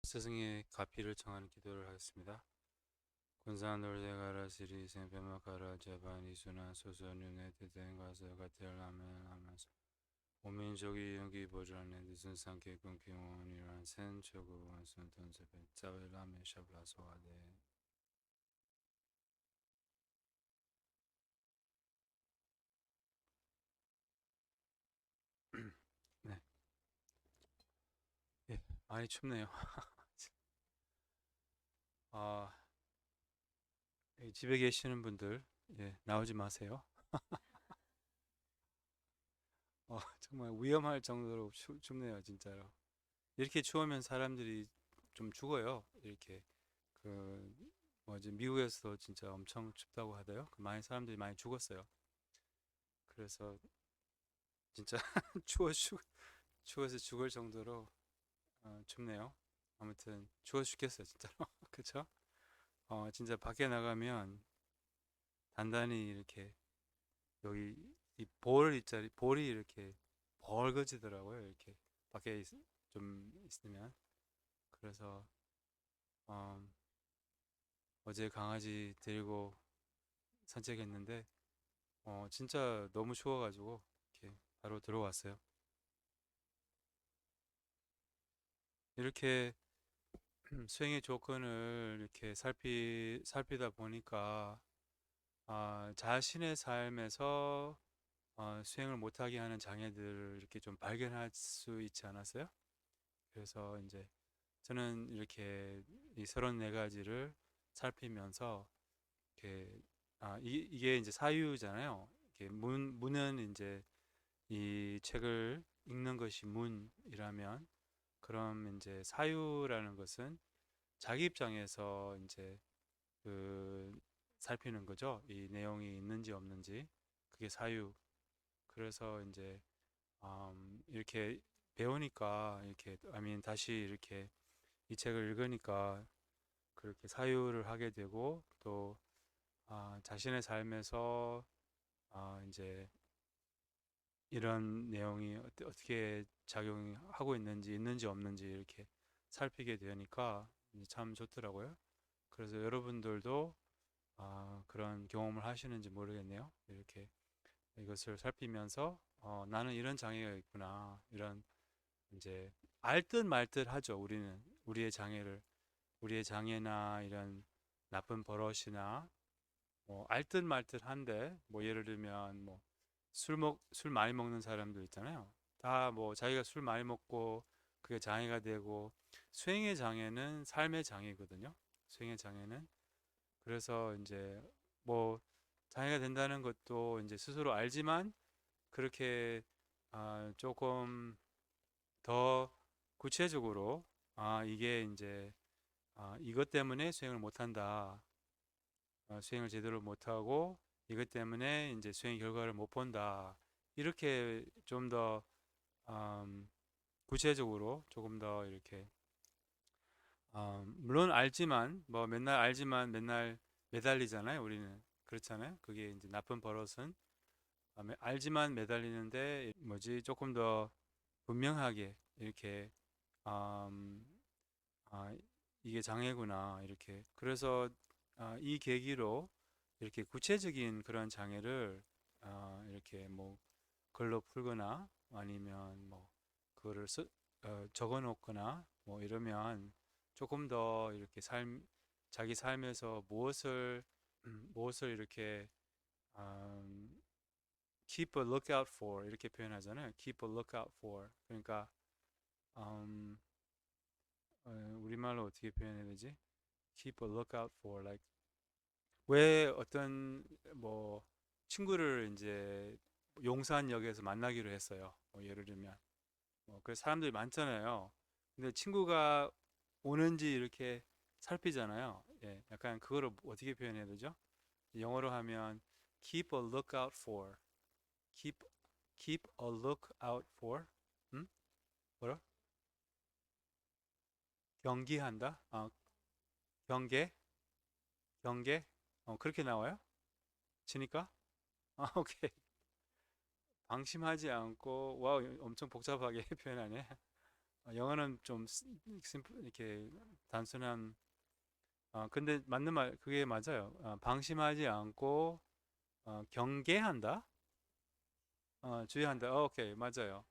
스승의 가피를 청하는 기도를 하겠습니다. 군산놀대가라 시리생 베마가라 제반 이순환 소소윤의 대된 가서 가텔라멘 하면서 오민족이 연기 보존의 늦은 상계 군기원이란 센 최고 원순 돈세베 짜웰라메 샤블라소아데. 네, 예, 많이 춥네요. 아, 집에 계시는 분들, 예, 나오지 마세요. 정말 위험할 정도로 춥네요, 진짜로. 이렇게 추우면 사람들이 좀 죽어요. 이렇게 그 뭐지 미국에서도 진짜 엄청 춥다고 하대요. 많이 사람들이 많이 죽었어요. 그래서 진짜 추워서 죽을 정도로 춥네요. 아무튼 추워 죽겠어요, 진짜로. 그쵸? 진짜 밖에 나가면 단단히 이렇게 여기 이 볼이 이렇게 벌거지더라고요. 이렇게 밖에 좀 있으면. 그래서 어, 어제 강아지 데리고 산책했는데 진짜 너무 추워가지고 이렇게 바로 들어왔어요. 이렇게 수행의 조건을 이렇게 살피다 보니까 자신의 삶에서 수행을 못하게 하는 장애들을 이렇게 좀 발견할 수 있지 않았어요? 그래서 이제 저는 이렇게 이 34가지를 살피면서 이렇게 이게 이제 사유잖아요. 이게 문은 이제 이 책을 읽는 것이 문이라면 그럼 이제 사유라는 것은 자기 입장에서 이제 그 살피는 거죠. 이 내용이 있는지 없는지 그게 사유. 그래서 이제 이렇게 배우니까 이렇게 아민 다시 이렇게 이 책을 읽으니까 그렇게 사유를 하게 되고 또 자신의 삶에서 이제 이런 내용이 어떻게 작용하고 있는지 없는지 이렇게 살피게 되니까 참 좋더라고요. 그래서 여러분들도 그런 경험을 하시는지 모르겠네요. 이렇게 이것을 살피면서 나는 이런 장애가 있구나. 이런 이제 알듯 말듯 하죠. 우리는 우리의 장애나 이런 나쁜 버릇이나 뭐 알듯 말듯 한데 뭐 예를 들면 뭐 술 많이 먹는 사람들 있잖아요. 다 뭐 자기가 술 많이 먹고 그게 장애가 되고 수행의 장애는 삶의 장애거든요. 수행의 장애는 그래서 이제 뭐 장애가 된다는 것도 이제 스스로 알지만 그렇게 조금 더 구체적으로 이게 이제 이것 때문에 수행을 못한다. 수행을 제대로 못하고 이것 때문에 이제 수행 결과를 못 본다. 이렇게 좀 더 구체적으로 조금 더 이렇게 물론 알지만 뭐 맨날 알지만 맨날 매달리잖아요. 우리는 그렇잖아요. 그게 이제 나쁜 버릇은 알지만 매달리는데 뭐지 조금 더 분명하게 이렇게 음, 아, 이게 장애구나 이렇게 그래서 이 계기로 이렇게 구체적인 그런 장애를 이렇게 뭐 글로 풀거나 아니면 뭐 그거를 적어 놓거나 뭐 이러면 조금 더 이렇게 자기 삶에서 무엇을 이렇게 음, keep a lookout for 이렇게 표현하잖아요. keep a lookout for 그러니까 음, 우리말로 어떻게 표현해야 되지? keep a lookout for like 왜 어떤 뭐 친구를 이제 용산역에서 만나기로 했어요. 뭐 예를 들면 그래서 사람들이 많잖아요. 근데 친구가 오는지 이렇게 살피잖아요. 예, 약간 그거를 어떻게 표현해야 되죠? 영어로 하면 keep a lookout for, keep keep a lookout for, 음? 뭐라? 경기한다? 경계, 경계, 그렇게 나와요? 치니까? 오케이. 방심하지 않고, 와, 엄청 복잡하게 표현하네. 영어는 좀 이렇게 단순한 근데 맞는 말 그게 맞아요. 방심하지 않고 경계한다. 주의한다. 오케이 맞아요.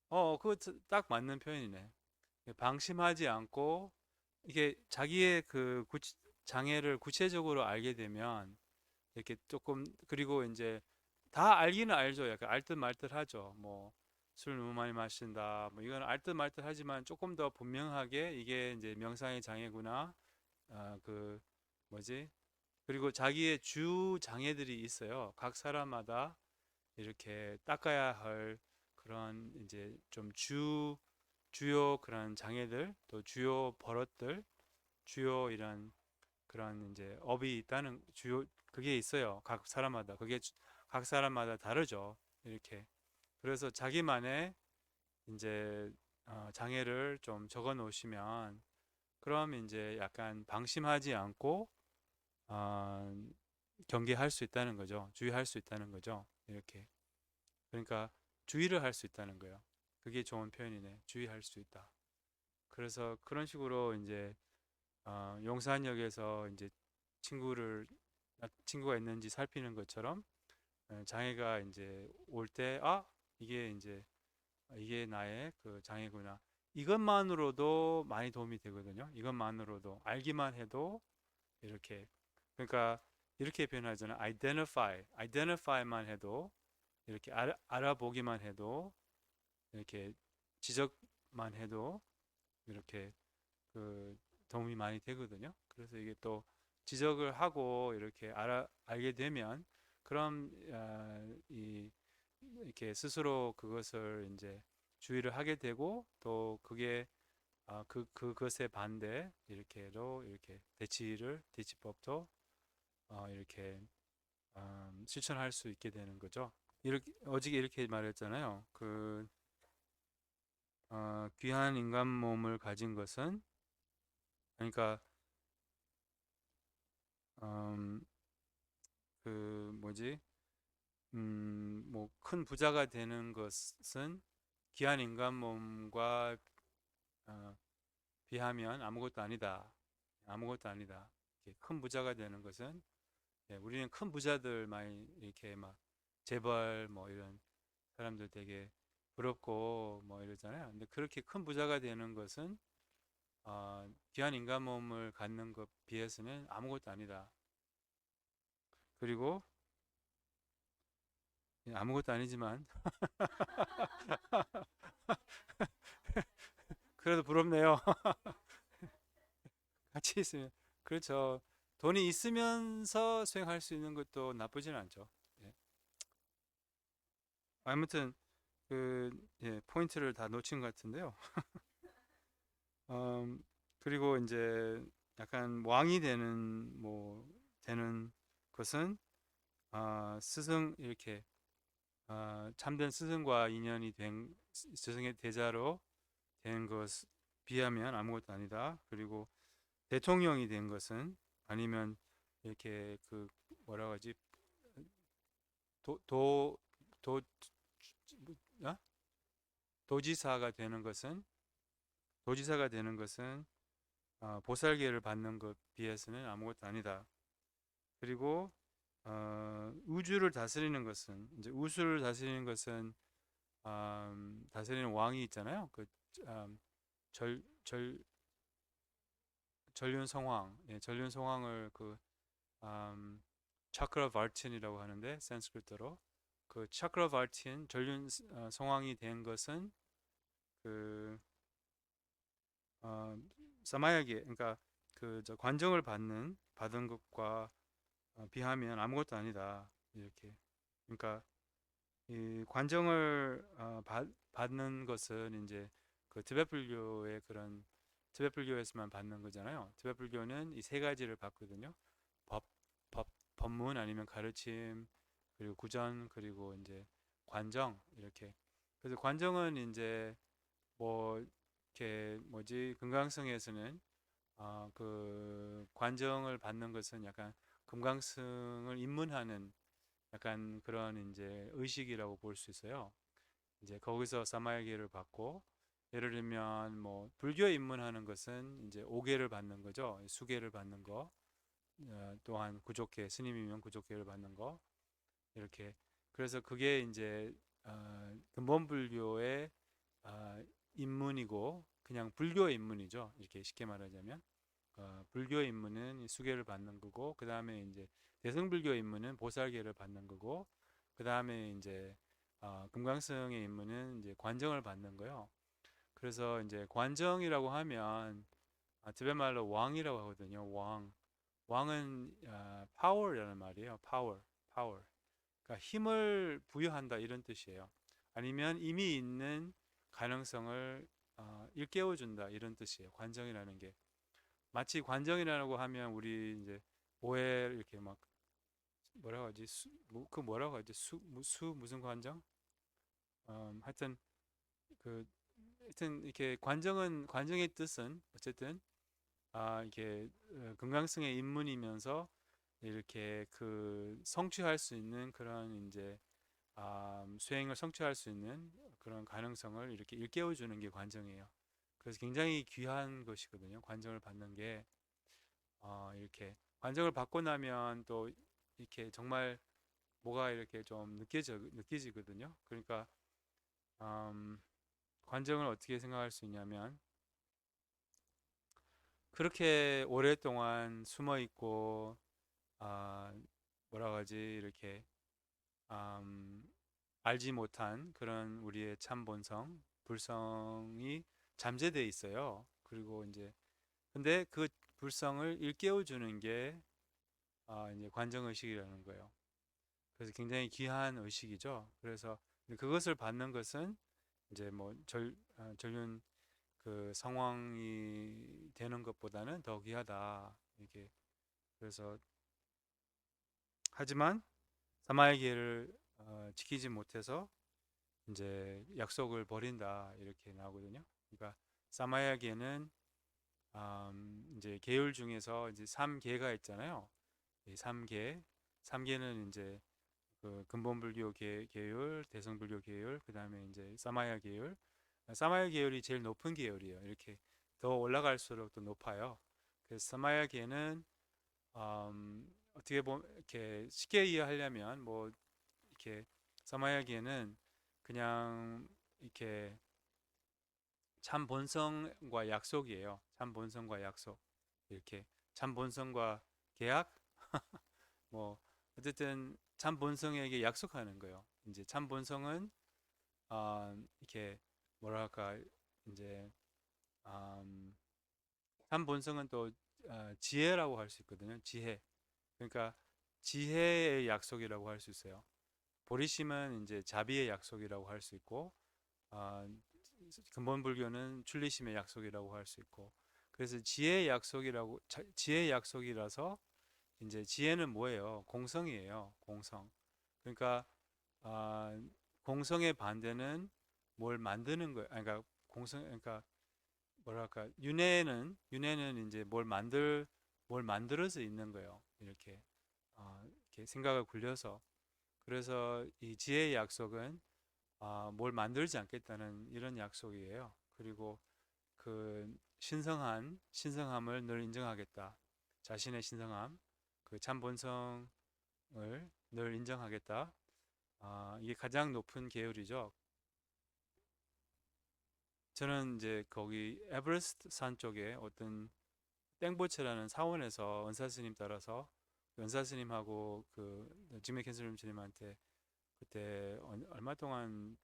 그거 딱 맞는 표현이네. 방심하지 않고 이게 자기의 장애를 구체적으로 알게 되면 이렇게 조금 그리고 이제 다 알기는 알죠. 약간 알듯 말듯 하죠. 뭐 술 너무 많이 마신다. 뭐 이건 알듯 말듯 하지만 조금 더 분명하게 이게 이제 명상의 장애구나. 그 뭐지? 그리고 자기의 주 장애들이 있어요. 각 사람마다 이렇게 닦아야 할 그런 이제 좀 주요 그런 장애들 또 주요 버릇들 주요 이런 그런 이제 업이 있다는 주요 그게 있어요. 각 사람마다 그게 각 사람마다 다르죠. 이렇게 그래서 자기만의 이제 장애를 좀 적어 놓으시면 그럼 이제 약간 방심하지 않고 어, 경계할 수 있다는 거죠. 주의할 수 있다는 거죠. 이렇게 그러니까 주의를 할 수 있다는 거예요. 그게 좋은 표현이네. 주의할 수 있다. 그래서 그런 식으로 이제 용산역에서 이제 친구가 있는지 살피는 것처럼 장애가 이제 올 때 이게 이제 이게 나의 그 장애구나. 이것만으로도 많이 도움이 되거든요. 이것만으로도 알기만 해도 이렇게 그러니까 이렇게 표현하잖아요. identify만 해도 이렇게 알아보기만 해도 이렇게 지적만 해도 이렇게 그 도움이 많이 되거든요. 그래서 이게 또 지적을 하고 이렇게 알게 되면 그럼 이렇게 스스로 그것을 이제 주의를 하게 되고 또 그게 그것에 반대 이렇게로 이렇게 대치법도 이렇게 실천할 수 있게 되는 거죠. 이렇게 어저께 이렇게 말했잖아요. 귀한 인간 몸을 가진 것은 그러니까 음, 뭐지? 뭐 큰 부자가 되는 것은 귀한 인간 몸과 어, 비하면 아무것도 아니다. 아무것도 아니다. 이렇게 큰 부자가 되는 것은 우리는 큰 부자들 많이 이렇게 막 재벌 뭐 이런 사람들 되게 부럽고 뭐 이러잖아요. 근데 그렇게 큰 부자가 되는 것은 귀한 인간 몸을 갖는 것 비해서는 아무것도 아니다. 그리고 아무것도 아니지만 그래도 부럽네요. 같이 있으면 그렇죠. 돈이 있으면서 수행할 수 있는 것도 나쁘진 않죠. 예. 아무튼 포인트를 다 놓친 것 같은데요. 그리고 이제 약간 왕이 되는 것은 스승 이렇게 참된 스승과 인연이 된 스승의 대자로 된 것 비하면 아무것도 아니다. 그리고 대통령이 된 것은 아니면 이렇게 뭐라고 하지 도, 도, 도, 어? 도지사가 되는 것은 도지사가 되는 것은 보살계를 받는 것 비해서는 아무것도 아니다. 그리고 우주를 다스리는 것은 이제 우주를 다스리는 것은 다스리는 왕이 있잖아요. 음, 절, 절, 전륜성왕, 전륜성왕을 음, 차크라 바르틴이라고 하는데 산스크리트로 그 차크라 바르틴 전륜 성왕이 된 것은 그 어, 사마야기 그러니까 저 관정을 받은 것과 비하면 아무것도 아니다 이렇게 그러니까 이 관정을 받는 것은 이제 그 티베트 불교의 그런 티베트 불교에서만 받는 거잖아요. 티베트 불교는 이 세 가지를 받거든요. 법, 법문 아니면 가르침 그리고 구전 그리고 이제 관정 이렇게 그래서 관정은 이제 뭐 이렇게 뭐지 금강성에서는 그 관정을 받는 것은 약간 금강승을 입문하는 약간 그런 이제 의식이라고 볼 수 있어요. 이제 거기서 사마야기를 받고 예를 들면 뭐 불교에 입문하는 것은 이제 오계를 받는 거죠. 수계를 받는 거. 또한 구족계 스님이면 구족계를 받는 거. 이렇게 그래서 그게 이제 근본 불교의 입문이고 그냥 불교의 입문이죠. 이렇게 쉽게 말하자면 불교의 입문은 수계를 받는 거고 그 다음에 이제 대승불교의 입문은 보살계를 받는 거고 그 다음에 이제 금강성의 입문은 이제 관정을 받는 거요. 그래서 이제 관정이라고 하면 티베트 말로 왕이라고 하거든요. 왕. 왕은 파워라는 말이에요. 파워. 그러니까 힘을 부여한다 이런 뜻이에요. 아니면 이미 있는 가능성을 일깨워준다 이런 뜻이에요. 관정이라는 게 마치 관정이라고 하면 우리 이제 뭐에 이렇게 막 뭐라고 하지 그 뭐라고 하지 수 무슨 관정? 하여튼 그 하여튼 이렇게 관정의 뜻은 어쨌든 이게 금강승의 입문이면서 이렇게 그 성취할 수 있는 그런 이제 수행을 성취할 수 있는 그런 가능성을 이렇게 일깨워 주는 게 관정이에요. 그래서 굉장히 귀한 것이거든요. 관정을 받는 게 이렇게 관정을 받고 나면 또 이렇게 정말 뭐가 이렇게 좀 느껴지거든요. 그러니까 음, 관정을 어떻게 생각할 수 있냐면 그렇게 오랫동안 숨어 있고 아, 뭐라고 하지 이렇게 음, 알지 못한 그런 우리의 참 본성, 불성이 잠재되어 있어요. 그리고 이제 근데 그 불성을 일깨워 주는 게 이제 관정 의식이라는 거예요. 그래서 굉장히 귀한 의식이죠. 그래서 그것을 받는 것은 이제 뭐 전륜 그 성왕이 되는 것보다는 더 귀하다. 이게 그래서 하지만 사마의 기회를 지키지 못해서 이제 약속을 버린다 이렇게 나오거든요. 그러니까 사마야계는 이제 계율 중에서 이제 3계가 있잖아요. 이 3계는 이제 그 근본불교 계율, 대성불교 계율, 그다음에 이제 사마야 계율. 사마야 계율이 제일 높은 계율이에요. 이렇게 더 올라갈수록 더 높아요. 그래서 사마야 계는 어떻게 보면 이렇게 쉽게 이해하려면 뭐 이렇게 사마야 계는 그냥 이렇게 참 본성과 약속이에요. 참 본성과 약속. 이렇게 참 본성과 계약 뭐 어쨌든 참 본성에게 약속하는 거예요. 이제 참 본성은 이렇게 뭐랄까 이제 음, 참 본성은 또 지혜라고 할 수 있거든요. 지혜. 그러니까 지혜의 약속이라고 할 수 있어요. 보리심은 이제 자비의 약속이라고 할 수 있고 아, 근본 불교는 출리심의 약속이라고 할 수 있고 그래서 지혜의 약속이라서 이제 지혜는 뭐예요? 공성이에요. 공성. 그러니까 아, 공성의 반대는 뭘 만드는 거예요. 그러니까 공성 그러니까 뭐랄까 윤회는 이제 뭘 만들어서 있는 거예요. 이렇게 생각을 굴려서 그래서 이 지혜의 약속은 뭘 만들지 않겠다는 이런 약속이에요. 그리고 그 신성함을 늘 인정하겠다. 자신의 신성함, 그 참 본성을 늘 인정하겠다. 이게 가장 높은 계율이죠. 저는 이제 거기 에베레스트 산 쪽에 어떤 땡보체라는 사원에서 은사 스님 따라서 은사 스님하고 그 지메 캔슬림 스님한테 그때 얼마 동안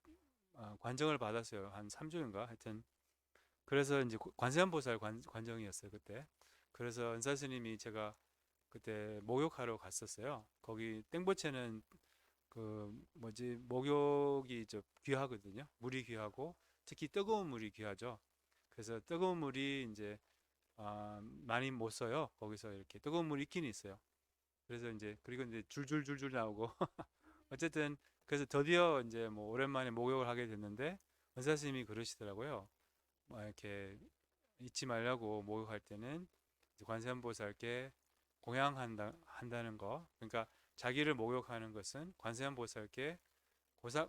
관정을 받았어요. 한 3주인가 하여튼 그래서 이제 관세음보살 관정이었어요 그때. 그래서 은사 스님이 제가 그때 목욕하러 갔었어요. 거기 땡보체는 그 뭐지 목욕이 저 귀하거든요. 물이 귀하고 특히 뜨거운 물이 귀하죠. 그래서 뜨거운 물이 이제 많이 못 써요. 거기서 이렇게 뜨거운 물이 있긴 있어요. 그래서 이제 그리고 이제 줄줄줄줄 나오고 어쨌든 그래서 드디어 이제 뭐 오랜만에 목욕을 하게 됐는데 은사 스님이 그러시더라고요. 뭐 이렇게 잊지 말라고 목욕할 때는 관세음보살께 공양한다는 거. 그러니까 자기를 목욕하는 것은 관세음보살께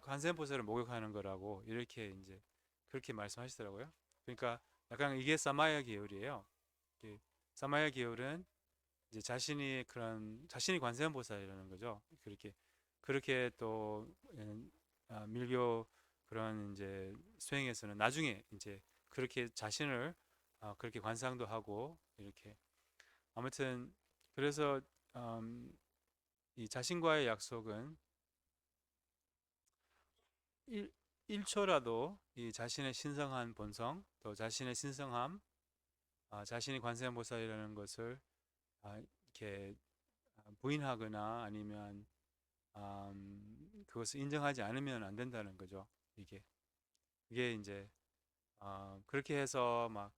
관세음보살을 목욕하는 거라고 이렇게 이제 그렇게 말씀하시더라고요. 그러니까 약간 이게 사마야 계열이에요. 이게 사마야 계열은 이제 자신이 관세음보살이라는 거죠. 그렇게 또 밀교 그런 이제 수행에서는 나중에 이제 그렇게 자신을 그렇게 관상도 하고 이렇게 아무튼 그래서 음, 이 자신과의 약속은 1, 1초라도 이 자신의 신성한 본성 또 자신의 신성함 자신이 관세음보살이라는 것을 이렇게 부인하거나 아니면 그것을 인정하지 않으면 안 된다는 거죠. 이게 이게 이제 그렇게 해서 막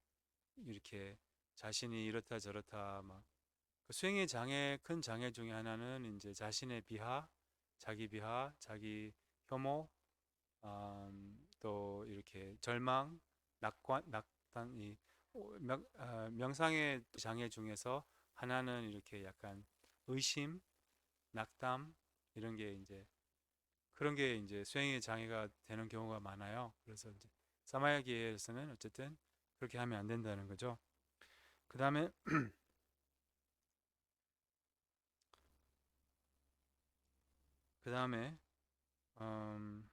이렇게 자신이 이렇다 저렇다 막그 수행의 큰 장애 중에 하나는 이제 자신의 자기 비하, 자기 혐오, 또 이렇게 절망, 낙단, 명상의 장애 중에서 하나는 이렇게 약간 의심, 낙담 이런 게 이제 그런 게 이제 수행의 장애가 되는 경우가 많아요. 그래서 이제 사마야기에서는 어쨌든 그렇게 하면 안 된다는 거죠. 그 다음에 그 다음에 음,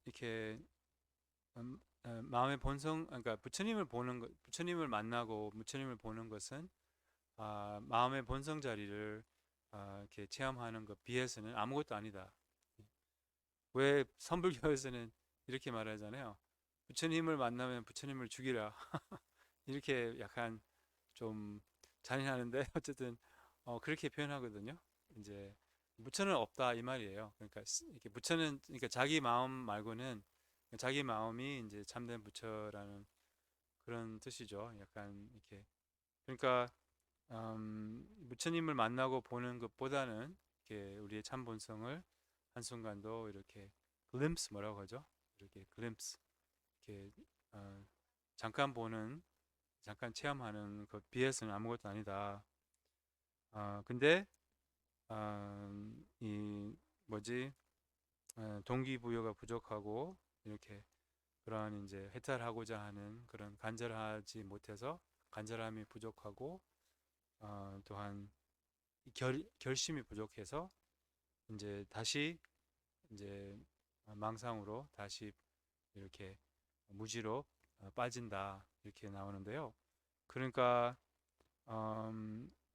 이렇게 마음의 본성, 그러니까 부처님을 만나고 부처님을 보는 것은 마음의 본성 자리를 이렇게 체험하는 것 비해서는 아무것도 아니다. 왜 선불교에서는 이렇게 말하잖아요. 부처님을 만나면 부처님을 죽이라. 이렇게 약간 좀 잔인하는데 어쨌든 그렇게 표현하거든요. 이제 부처는 없다 이 말이에요. 그러니까 이렇게 부처는 그러니까 자기 마음 말고는 자기 마음이 이제 참된 부처라는 그런 뜻이죠. 약간 이렇게 그러니까 부처님을 만나고 보는 것보다는 이렇게 우리의 참 본성을 한순간도 이렇게 glimpse 뭐라고 하죠? 이렇게 glimpse 이렇게 어, 잠깐 잠깐 체험하는 것 비해서는 아무것도 아니다. 근데 이 뭐지 동기부여가 부족하고 이렇게 그런 이제 해탈하고자 하는 그런 간절함이 부족하고 또한 결심이 부족해서 이제 다시 이제 망상으로 다시 이렇게 무지로 빠진다 이렇게 나오는데요. 그러니까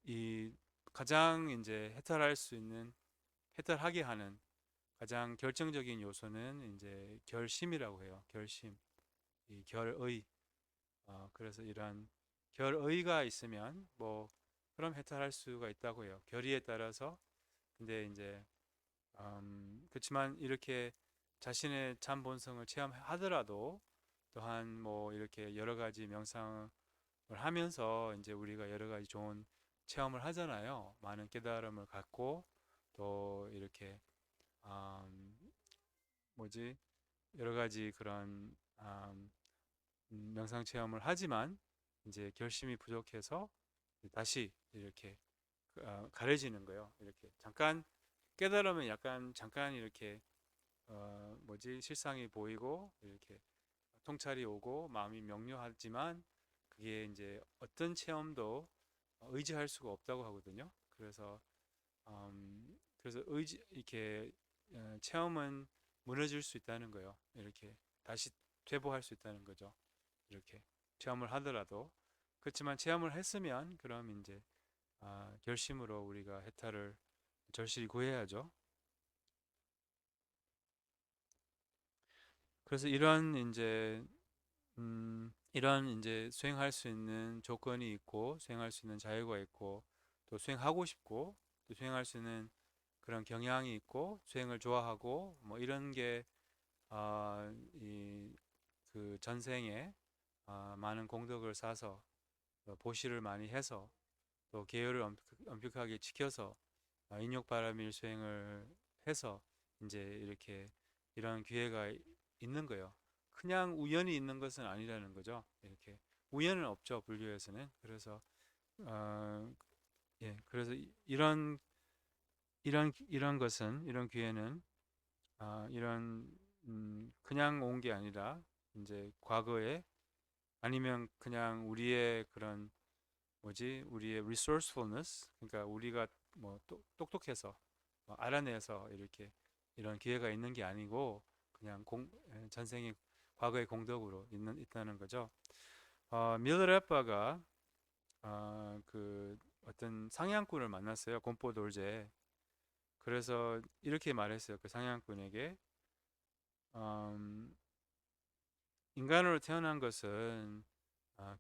이 가장 이제 해탈하게 하는 가장 결정적인 요소는 이제 결심이라고 해요. 결심, 이 결의. 그래서 이러한 결의가 있으면 뭐 그럼 해탈할 수가 있다고 해요. 결의에 따라서 근데 이제 그렇지만 이렇게 자신의 참 본성을 체험하더라도 또한 뭐 이렇게 여러 가지 명상을 하면서 이제 우리가 여러 가지 좋은 체험을 하잖아요. 많은 깨달음을 갖고 또 이렇게 음, 뭐지 여러 가지 그런 명상 체험을 하지만 이제 결심이 부족해서 다시 이렇게 가려지는 거예요. 이렇게 잠깐 깨달으면 약간 잠깐 이렇게 실상이 보이고 이렇게 통찰이 오고 마음이 명료하지만 그게 이제 어떤 체험도 의지할 수가 없다고 하거든요. 그래서 이렇게 체험은 무너질 수 있다는 거예요. 이렇게 다시 퇴보할 수 있다는 거죠. 이렇게 체험을 하더라도 그렇지만 체험을 했으면 그럼 이제 결심으로 우리가 해탈을 절실히 구해야죠. 그래서 이런 이제 수행할 수 있는 조건이 있고 수행할 수 있는 자유가 있고 또 수행하고 싶고 또 수행할 수 있는 그런 경향이 있고 수행을 좋아하고 뭐 이런 게 이 그 전생에 많은 공덕을 쌓아서 보시를 많이 해서 또 계율을 엄격하게 지켜서 인욕바라밀 수행을 해서 이제 이렇게 이런 기회가 있는 거예요. 그냥 우연히 있는 것은 아니라는 거죠. 이렇게 우연은 없죠 불교에서는. 그래서 어, 예, 그래서 이런 것은 이런 기회는 이런 그냥 온 게 아니라 이제 과거에 아니면 그냥 우리의 그런 뭐지 우리의 resourcefulness 그러니까 우리가 뭐 똑똑해서 뭐 알아내서 이렇게 이런 기회가 있는 게 아니고 그냥 전생의 과거의 공덕으로 있다는 거죠. 밀레레빠가 그 어떤 상향꾼을 만났어요. 곰포 돌제. 그래서 이렇게 말했어요. 그 상향꾼에게 음, 인간으로 태어난 것은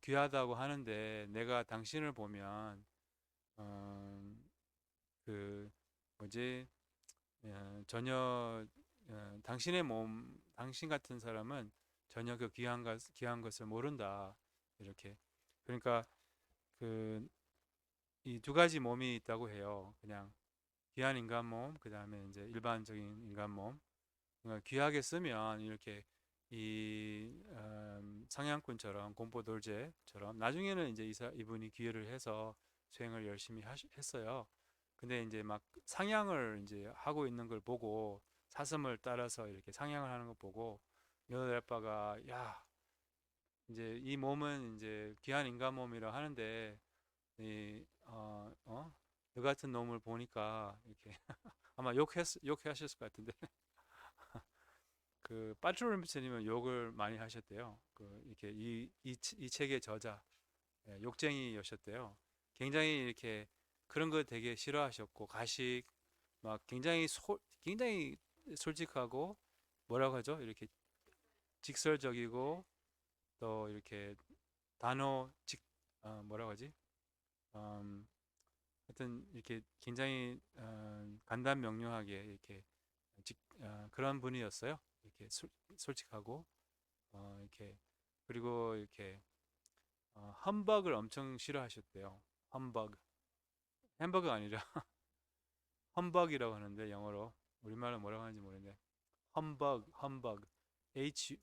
귀하다고 하는데 내가 당신을 보면 음, 그 뭐지 전혀 당신의 몸 당신 같은 사람은 전혀 그 귀한 것을 모른다 이렇게 그러니까 그 이 두 가지 몸이 있다고 해요. 그냥 귀한 인간 몸 그 다음에 이제 일반적인 인간 몸 그러니까 귀하게 쓰면 이렇게 이 상향꾼처럼 곰포돌제처럼 나중에는 이제 이분이 기여를 해서 수행을 열심히 했어요. 근데 이제 막 상향을 이제 하고 있는 걸 보고 사슴을 따라서 이렇게 상향을 하는 걸 보고 여덟바가 야 이제 이 몸은 이제 귀한 인간 몸이라 하는데 너 같은 놈을 보니까 이렇게 아마 욕하셨을 것 같은데 그 빠트로님은 욕을 많이 하셨대요. 그 이렇게 이 책의 저자 욕쟁이였었대요. 굉장히 이렇게 그런 거 되게 싫어하셨고 가식 막 굉장히 솔직하고 뭐라고 하죠? 이렇게 직설적이고 또 이렇게 단어 뭐라고 하지? 음, 하여튼 이렇게 굉장히 간단명료하게 이렇게 그런 분이었어요. 이렇게 솔직하고 이렇게 그리고 이렇게 험버그를 엄청 싫어하셨대요. 험버그 햄버거가 아니라 험버기라고 하는데 영어로 우리말로 뭐라고 하는지 모르는데 험버그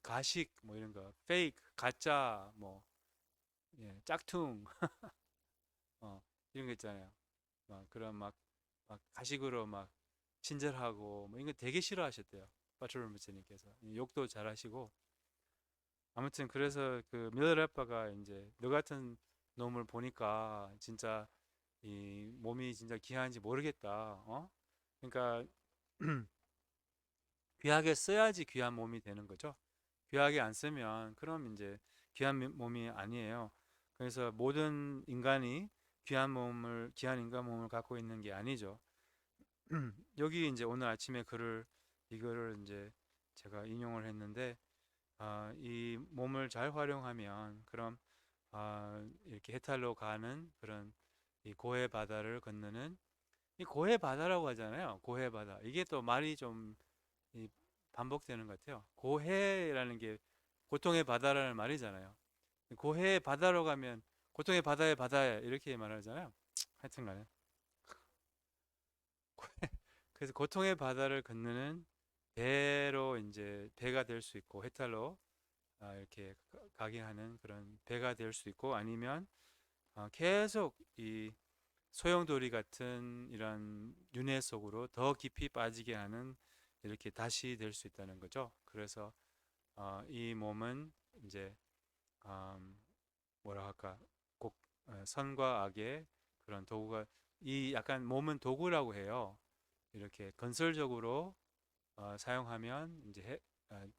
가식 뭐 이런 거 페이크 가짜 뭐 예, 짝퉁 어, 이런 거 있잖아요. 그런 막 가식으로 막 친절하고 뭐 이런 거 되게 싫어하셨대요. 바트롤 부처님께서 욕도 잘하시고 아무튼 그래서 그 밀러 래퍼가 이제 너 같은 놈을 보니까 진짜 이 몸이 진짜 귀한지 모르겠다. 그러니까 귀하게 써야지 귀한 몸이 되는 거죠. 귀하게 안 쓰면 그럼 이제 귀한 몸이 아니에요. 그래서 모든 인간이 귀한 인간 몸을 갖고 있는 게 아니죠. 여기 이제 오늘 아침에 이거를 이제 제가 인용을 했는데 이 몸을 잘 활용하면 그럼 이렇게 해탈로 가는 그런 이 고해 바다를 건너는 이 고해 바다라고 하잖아요. 고해 바다. 이게 또 말이 좀 이 반복되는 것 같아요. 고해라는 게 고통의 바다라는 말이잖아요. 고해의 바다로 가면 고통의 바다에 바다에 이렇게 말하잖아요. 하여튼간에 그래서 고통의 바다를 건너는 배로 이제 배가 될 수 있고 해탈로 이렇게 가게 하는 그런 배가 될 수 있고 아니면 계속 이 소용돌이 같은 이런 윤회 속으로 더 깊이 빠지게 하는 이렇게 다시 될 수 있다는 거죠. 그래서 이 몸은 이제 음, 뭐라 할까 선과 악의 그런 도구가 이 약간 몸은 도구라고 해요. 이렇게 건설적으로 사용하면 이제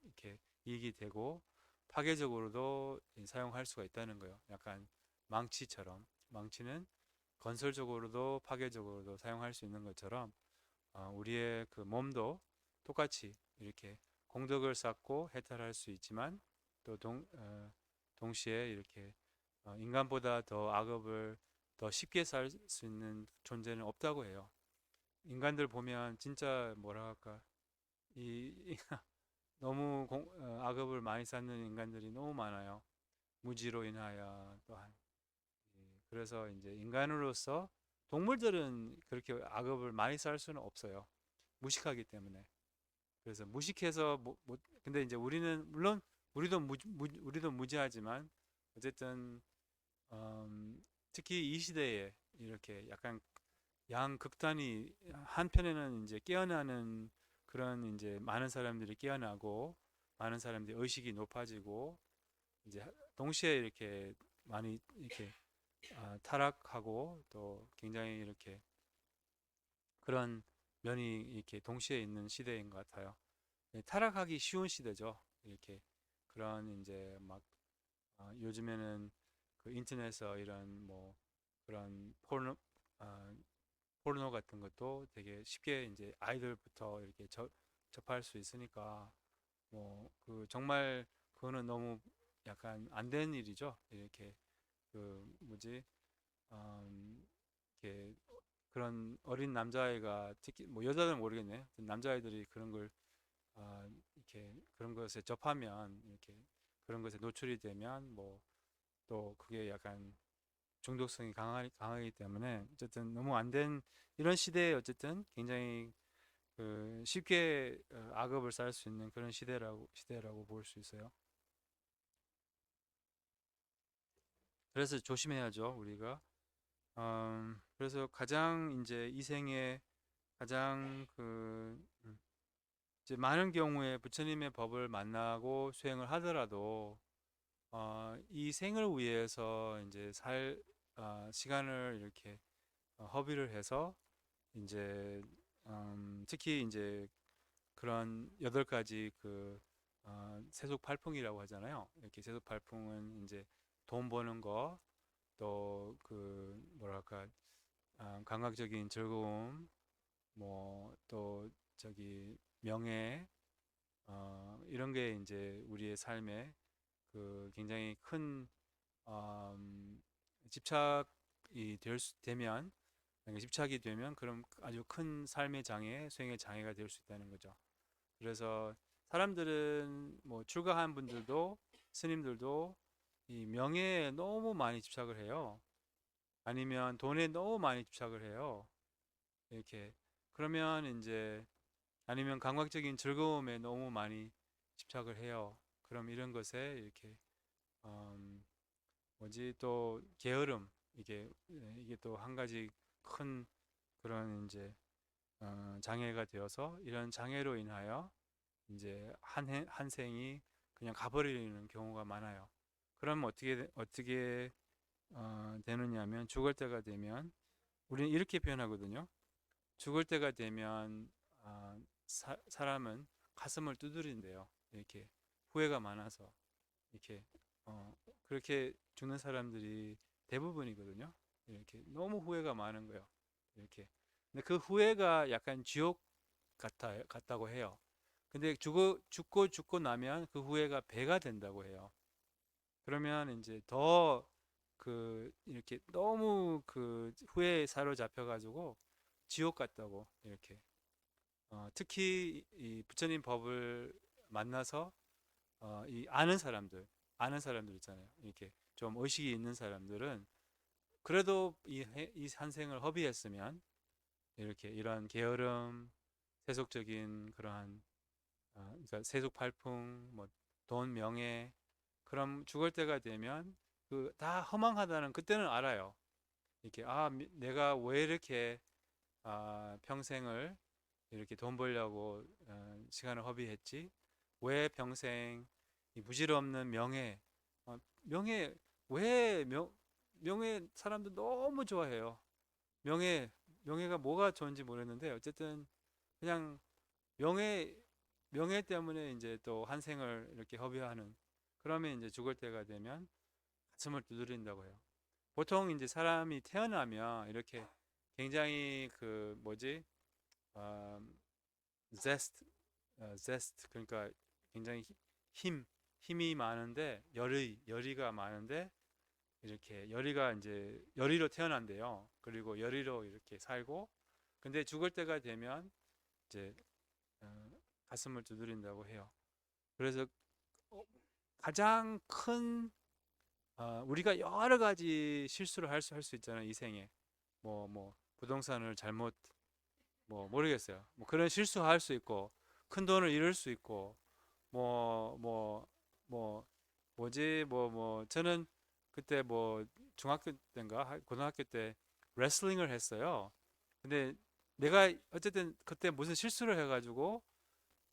이렇게 이익이 되고 파괴적으로도 사용할 수가 있다는 거예요. 약간 망치처럼 망치는 건설적으로도 파괴적으로도 사용할 수 있는 것처럼 우리의 그 몸도 똑같이 이렇게 공덕을 쌓고 해탈할 수 있지만 또 동시에 이렇게 인간보다 더 악업을 더 쉽게 살 수 있는 존재는 없다고 해요. 인간들 보면 진짜 뭐라 할까 이 너무 악업을 많이 쌓는 인간들이 너무 많아요. 무지로 인하여 또한 그래서 이제 인간으로서 동물들은 그렇게 악업을 많이 쌓을 수는 없어요. 무식하기 때문에. 그래서 무식해서 근데 이제 우리는 물론 우리도 무지하지만 어쨌든 특히 이 시대에 이렇게 약간 양극단이 한편에는 이제 깨어나는 그런 이제 많은 사람들이 깨어나고 많은 사람들이 의식이 높아지고 이제 동시에 이렇게 많이 이렇게 타락하고 또 굉장히 이렇게 그런 면이 이렇게 동시에 있는 시대인 것 같아요. 예, 타락하기 쉬운 시대죠. 이렇게 그런 이제 막 요즘에는 그 인터넷에서 이런 뭐 그런 아, 포르노 같은 것도 되게 쉽게 이제 아이들부터 이렇게 접할 수 있으니까 뭐 그 정말 그거는 너무 약간 안 되는 일이죠. 이렇게 그 뭐지 이렇게 그런 어린 남자아이가 특히 뭐 여자들은 모르겠네. 남자아이들이 그런 걸 이렇게 그런 것에 접하면 이렇게 그런 것에 노출이 되면 뭐 또 그게 약간 중독성이 강하기 때문에 어쨌든 너무 안 된 이런 시대에 어쨌든 굉장히 그 쉽게 악업을 쌓을 수 있는 그런 시대라고 볼 수 있어요. 그래서 조심해야죠, 우리가. 그래서 가장 이제 이 생에 가장 이제 많은 경우에 부처님의 법을 만나고 수행을 하더라도 이 생을 위해서 이제 시간을 이렇게 허비를 해서 이제 특히 이제 그런 8가지 세속팔풍이라고 하잖아요. 이렇게 세속팔풍은 이제 돈 버는 거, 또 뭐랄까 감각적인 즐거움, 뭐 또 저기 명예, 이런 게 이제 우리의 삶에 굉장히 큰 집착이 되면 만약에 집착이 되면 그럼 아주 큰 삶의 장애, 수행의 장애가 될 수 있다는 거죠. 그래서 사람들은 뭐 출가한 분들도 스님들도 이 명예에 너무 많이 집착을 해요. 아니면 돈에 너무 많이 집착을 해요. 이렇게 그러면 이제 아니면 감각적인 즐거움에 너무 많이 집착을 해요. 그럼 이런 것에 이렇게 음, 뭐지 또 게으름 이게 또 한 가지 큰 그런 이제 장애가 되어서 이런 장애로 인하여 이제 한 생이 그냥 가버리는 경우가 많아요. 그럼 어떻게 되느냐면 죽을 때가 되면 우리는 이렇게 표현하거든요. 죽을 때가 되면 사람은 가슴을 두드린대요. 이렇게 후회가 많아서 이렇게 그렇게 죽는 사람들이 대부분이거든요. 이렇게 너무 후회가 많은 거예요. 이렇게. 근데 그 후회가 약간 지옥 같다고 해요. 근데 죽고 나면 그 후회가 배가 된다고 해요. 그러면 이제 더 이렇게 너무 후회에 사로잡혀 가지고 지옥 같다고 이렇게 특히 이 부처님 법을 만나서 이 아는 사람들 있잖아요. 이렇게 좀 의식이 있는 사람들은 그래도 이 한생을 허비했으면 이렇게 이런 게으름, 세속적인 그러한 그러니까 세속팔풍, 뭐 돈, 명예, 그럼 죽을 때가 되면 그 다 허망하다는 그때는 알아요. 이렇게 내가 왜 이렇게 평생을 이렇게 돈 벌려고 시간을 허비했지? 왜 평생 이 부질없는 명예 왜 명예 사람들 너무 좋아해요. 명예 명예가 뭐가 좋은지 모르겠는데 어쨌든 그냥 명예 명예 때문에 이제 또 한 생을 이렇게 허비하는 그러면 이제 죽을 때가 되면 가슴을 두드린다고 해요. 보통 이제 사람이 태어나면 이렇게 굉장히 뭐지 어, zest 그러니까 굉장히 힘 힘이 많은데 열의가 많은데 이렇게 열의가 이제 열의로 태어난대요. 그리고 열의로 이렇게 살고 근데 죽을 때가 되면 이제 어, 가슴을 두드린다고 해요. 그래서 어, 가장 큰 우리가 여러 가지 실수를 할 수 있잖아요. 이 생에 부동산을 잘못 뭐 모르겠어요. 뭐 그런 실수할 수 있고 큰 돈을 잃을 수 있고 뭐 뭐 뭐 뭐지 저는 그때 뭐 중학교 때인가 고등학교 때 레슬링을 했어요. 근데 내가 어쨌든 그때 무슨 실수를 해가지고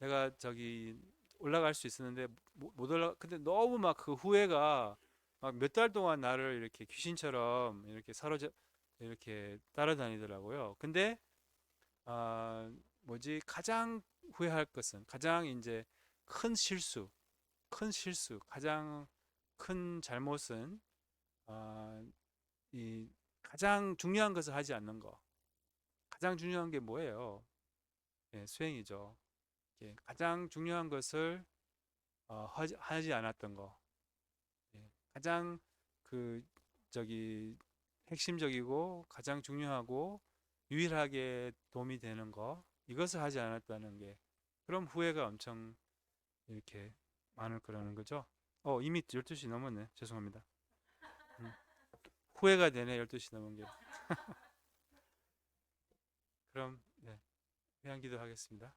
내가 저기 올라갈 수 있었는데 못 올라. 근데 너무 막 그 후회가 막 몇 달 동안 나를 이렇게 귀신처럼 이렇게 사로잡 이렇게 따라다니더라고요. 근데 아 뭐지 가장 후회할 것은 가장 이제 큰 실수, 가장 큰 잘못은 아, 이 가장 중요한 것을 하지 않는 거. 가장 중요한 게 뭐예요? 예, 수행이죠. 예, 가장 중요한 것을 하지 않았던 거. 예, 가장 그 저기 핵심적이고 가장 중요하고 유일하게 도움이 되는 거 이것을 하지 않았다는 게 그럼 후회가 엄청 이렇게 많을 거라는 거죠. 이미 12시 넘었네. 죄송합니다. 음, 후회가 되네. 12시 넘은 게. 그럼 네, 회한 기도 하겠습니다.